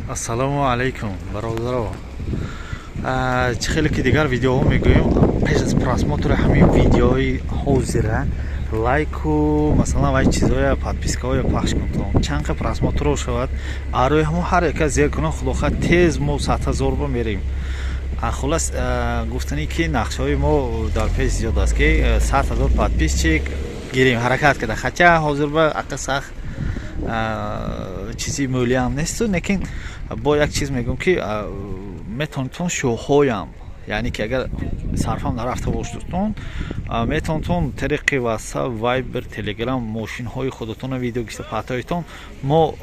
ассалому алейкум, бародаро. Хеле ки дигар видеоҳо мегӯем, пеш аз просмотри ҳамин видеои ҳозира лайку масалан вай чизоя подпискаҳоя пахш кунтон. Чанд қа просмотрҳо шавад, арӯи ҳамо ҳар яка зер кунон, худохоҳ тез мо 100,000 ба мерем. Хулас гуфтани ки нақшаҳои мо дар пеш зиёд аст ки 100,000 подписчик гирем ҳаракат карда. Хача ҳозир ба ақа сахт чизи мӯлиам несту, лекин бо як чиз мегӯм ки метавонитон шоҳоям, яъне ки агар сарфам нарафта боштутон метавонитон тариқи WhatsApp, Viber, Telegram мошинҳои худатона видео гишта патоитон мо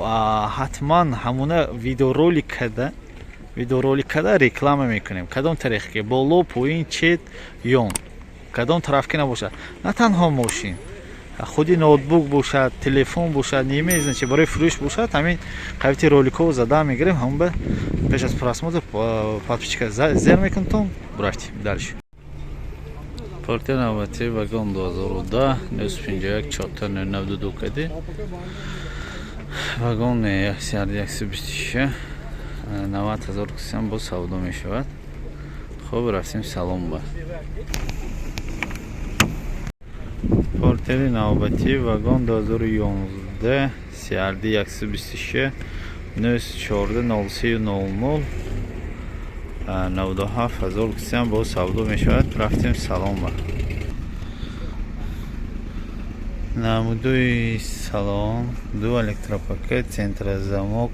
ҳатман ҳамуна видеоролик када реклама мекунем. Кадом тариқ ки боло, поин, чет, ён кадом тараф ки набошад, на танҳо мошин, худи ноутбук бошад, телефон бошад, немезна чи барои фурӯш бошад, ҳамин қавити роликҳо зада мегирем, ҳамон ба пеш аз просмотр подписчика зер мекунтон бурафтим дальше. Партия навбати вагон 2010 951 492 кади вагон 126 90,000 кисам бо савдо мешавад. Хуб, рафтим салон ба портери навбати вагон 2011 CRD 126 914 0300 97,000 кисам бо савдо мешавад. Рафтим салон ба намудои салон, ду электропакет, центра замок,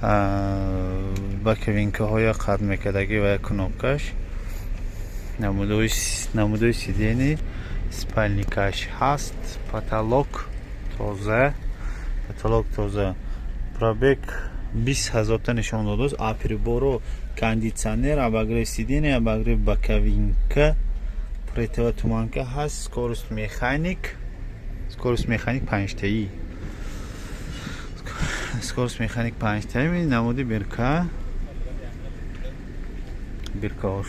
ба кабинкаҳои қатъ мекардагӣ ва як кнопкаш, намудои сидени, спальникаш ҳаст, потолок тоза, пробег 20,000 та нишон додааст. Приборо кондитсионер, обогрев сидения, обогрев боковинка, противотуманка ҳаст, скорость механик 5таи, скорость механик 5таи, намуди биркаош,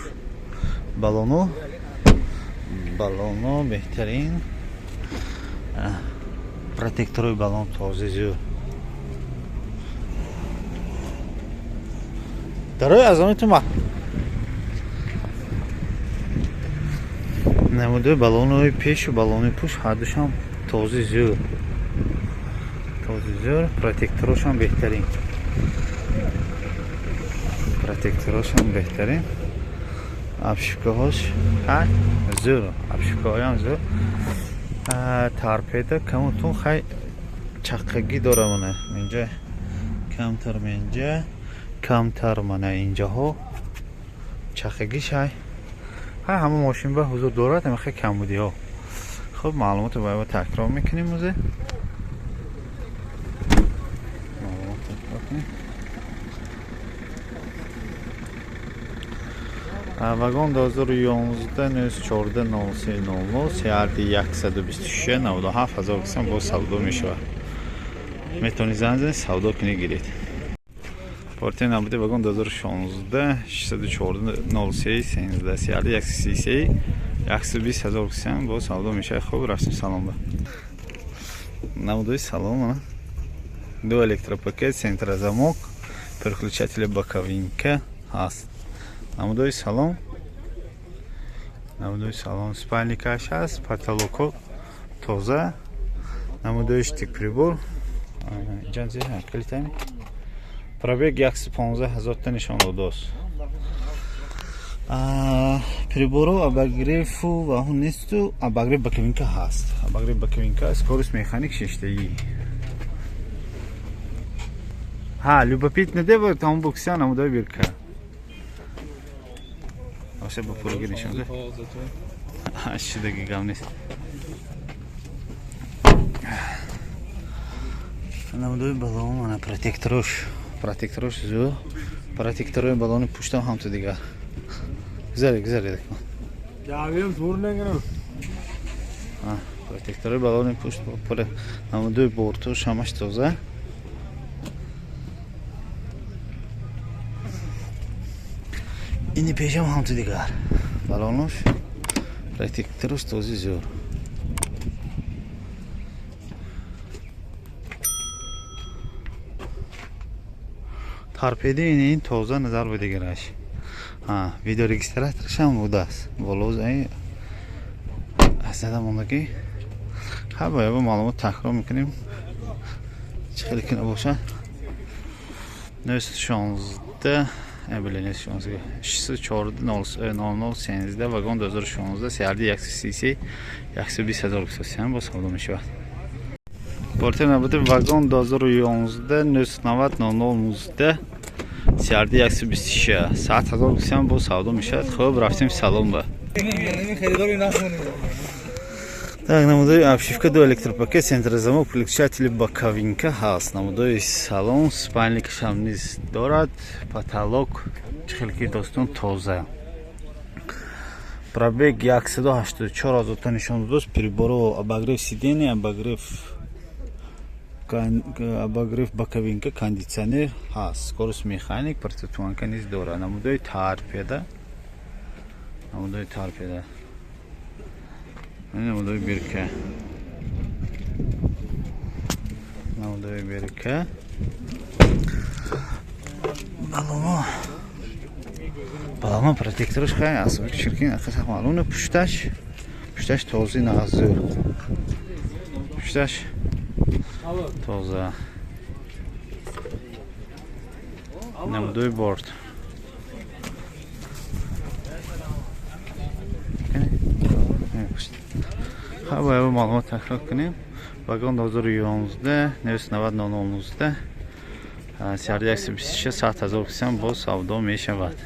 балоно беҳтарин, протекторои балон този зӯр. дарои азонитума намудои балонои пешу балонои пуш ҳардушам този зӯр, протекторошам беҳтарин, обшивкаҳош зӯр, обшивкаҳоям зӯр. торпеда камутун хай чаққагӣ дора мана, инҷа камтар мана, инҷаҳо чаққагӣ шай ҳама мошин ба ҳузур дорад, ама хай камбудиҳо. хуб, маълумотро ба такрар мекунем. вагон 2011 914 0300 CRD 126 97,000 кисам бо савдо мешавад. метавонед зан занед, савдо кунед, гиред. Партия навбати вагон 2016 614 03 13 CRD 133 120,000 кисам бо савдо мешавад. хуб, рафтим салон ба намудои салон, ду электропакет, центра замок, переключатели боковинка ҳаст. намудои салон, спальникаш ҳаст, потолоко тоза, намудои штикприбор, пробег 115,000 та нишон додааст. приборо обогреву ва ҳун несту, обогрев боковинка ҳаст. Обогрев боковинка, скорость механик 6таи. любопитно дева там буксия намудои бирка. Оше ба пуроги нишон да. Шидаги гам нест. намудои балон мана протекторош зӯ, протекторои балони пуштам ҳам ту дигар. Гузаре. Протекторои балони пушт пура, намудои бортош ҳамаш тоза. ини пешам ҳам ту дигар. балонош, протекторош този зӯр. торпедаи ин тоза назар будигараш. Видео регистраторш ҳам будааст. Болоз азада мондагӣ. Бояд маълумот такрор мекунем. Чӣ хеле кина бошад? 916 614 вагон 2016 серди 133 120,000 кусосиям бо савдо мешавад. Портер набуди вагон 2011 990 0019 серди 126 100,000 кусосиям бо савдо мешавад. Хуб, рафтем салон ба. Так, намудои обшивка до электропакет, центрозамок, переключатели боковинка ҳаст. Намудои салон, спальникаш ҳам низ дорад, потолок чихелки достон тоза. Пробег 184 000 нишон додааст. Приборо обогрев сидения, обогрев боковинка, кондитсионер ҳаст. Скорост механик, противотуманка низ дорад. Намудои торпеда. Намудои бирка. Балоно протектораш хай асоби чиркин ахаса малуна пушташ този назур. Пушташ тоза. Намудои борт. Бояд маълумот такрор кунем. Вагон 2011 990 0019 серди 126 100,000 кусосиям бо савдо мешавад.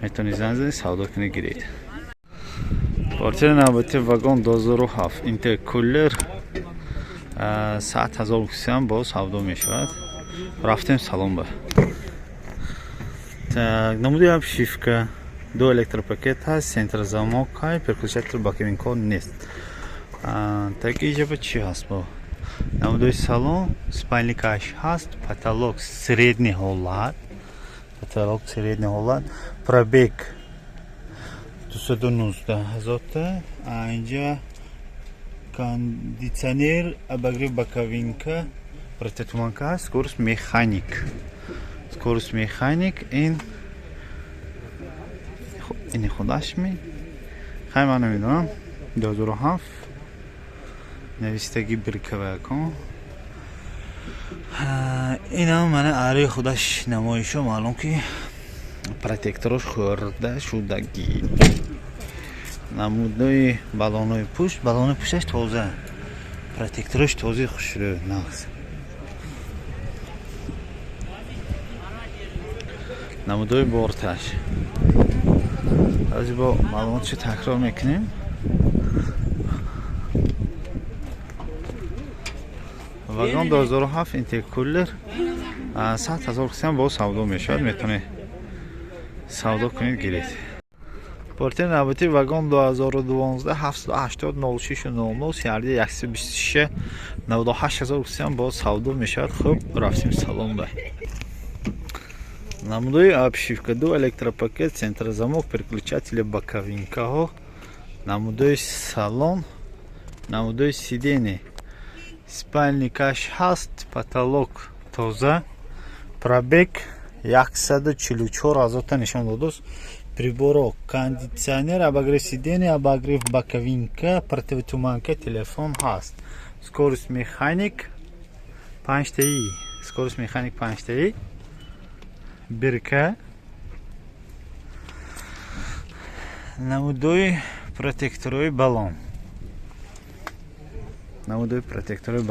Метавонед зан занед савдо кунед гиред. Квартира навбати вагон 2007 интеркулер 100,000 кусосиям бо савдо мешавад. Рафтем салон ба. Так, намуди обшивка до электропакет ҳаст, центрозамок ҳай, переключатели боковинка нест. Так иҷаба чӣ ҳаст бо? Намудои салон, спальникаш ҳаст, потолок средний ҳолат. Пробег 219,000 та. Инҷа кондитсионер, обогрев боковинка, противотуманка ҳаст, скорост механик. Ини худашми. Хай ман намедонам. 2007 навистаги биркавакон. Инам мана ари худаш намоишо маълум ки протекторош хӯрда шудаги. Намудои баллонои пушташ тоза. Протекторош този хушрӯ нағз. Намудои борташ. Аз бо маълумотшо такрор мекунем. Вагон 2007 интеркулер 100,000 кусосиям бо савдо мешавад. Метавонед савдо кунед гиред. Портер навбати вагон 2012 780 06 00 серди 126 98,000 кусосиям бо савдо мешавад. Хуб, рафтем салон ба. Намудои обшивка до электропакет, центрозамок, переключатели боковинкаҳо. Намудои салон, намудои сидения. Спальникаш ҳаст, потолок тоза. Пробег 144,000 та нишон додааст. Приборо кондитсионер, обогрев сидения, обогрев боковинка, противотуманка, телефон ҳаст. Скорост механик 5 таи. Бирка. Намудои протекторои баллон. Намудои протекторои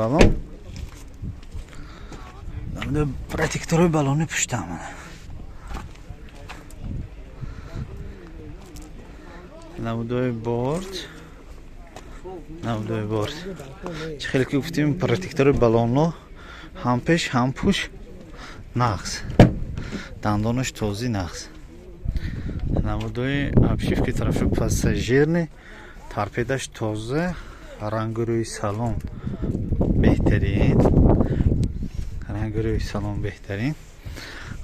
баллони пуштам. Намудои борт. Чӣ хеле ки гуфтем протекторои баллоно ҳам пеш, ҳам пуш нағз. Дандонаш този нағз. Намудои обшивки тарафи пассажирни, торпедаш тоза, рангурӯи салон беҳтарин.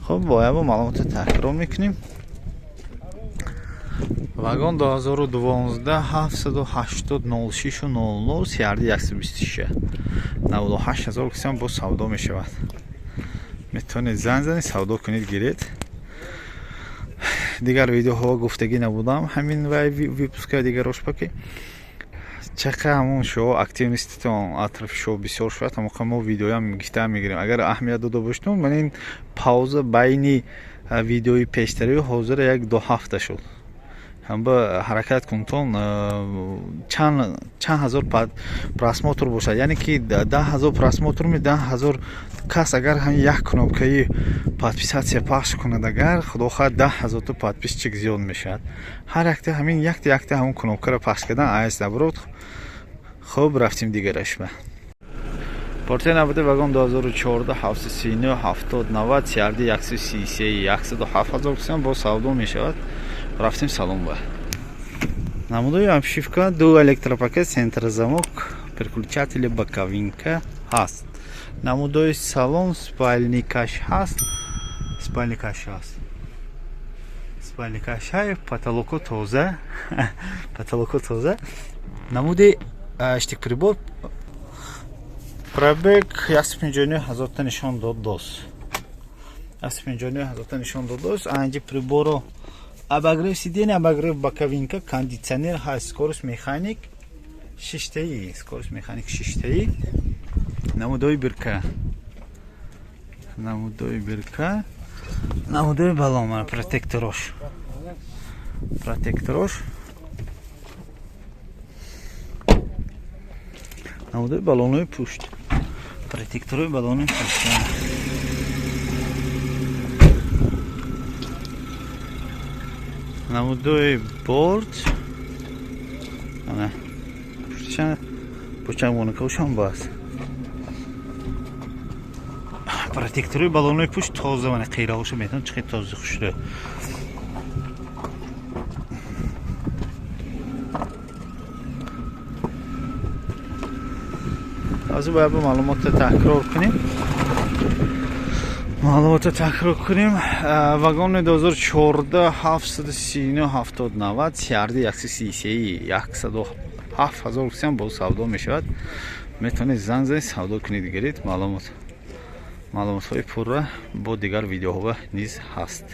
Хуб, бояд бо маълумотро такрор мекунем. Вагон 2012 780 06 00 серди 126 98,000 кусосиям бо савдо мешавад. метавонед занг занед савдо кунед гиред. Дигар видеоҳо гуфтагӣ набудам ҳамин вай випускаи дигарошпа ки чақа ҳамон шумо активниститон атрафи шумо бисёр шуд ҳамоқа мо видеоям гифта мегирем. Агар аҳамият дода бошдум ман ин пауза байни видеои пештари ҳозир 1-2 ҳафта шуд. ҳамба ҳаракат кунтон чанд ҳазор просмотр бошад, яъне ки 10,000 просмотр 10,000 кас агар ҳам як кнопкаи подписатсия пахш кунад, агар худохоҳ 10,000 то подписчик зиёд мешавад. ҳар якта ҳамин якта ҳамон кнопкаро пахш кардан айс набурод. хуб рафтим дигарашба. Портия набуде вагон 2014 739 70 90 сиарди 133 107,000 кусам бо савдо мешавад. Рафтим салон ба. Намудои обшивка 2 электропакет, центрозамок, переключатели боковинка ҳаст. Намудои салон спальникаш ҳаст. Спальникашай потолоку тоза. Намуди штикприбор пробег 159,000 та нишон дод дост. 159,000 та нишон дод дост. Анҷи приборо обогрев сидения, обогрев боковинка, кондиционер ҳаст, скорость механик 6-таи, намудои бирка, намудои балон, протекторош, намудои балонои пушт, протекторои балонои пушт. Намудои борд ана пуштишан почам вонакавшан бас. Протекторои балонои пушт тоза вана қиравоша метавон чиқи тоза хушда. ҳозир бояд маълумотро такрор кунем. Вагони 2014 739 70 90 сиарди 133 107,000 кусам бо савдо мешавад. метавонед занг занед савдо кунед гиред. маълумотҳои пурра бо дигар видеоҳо низ ҳаст.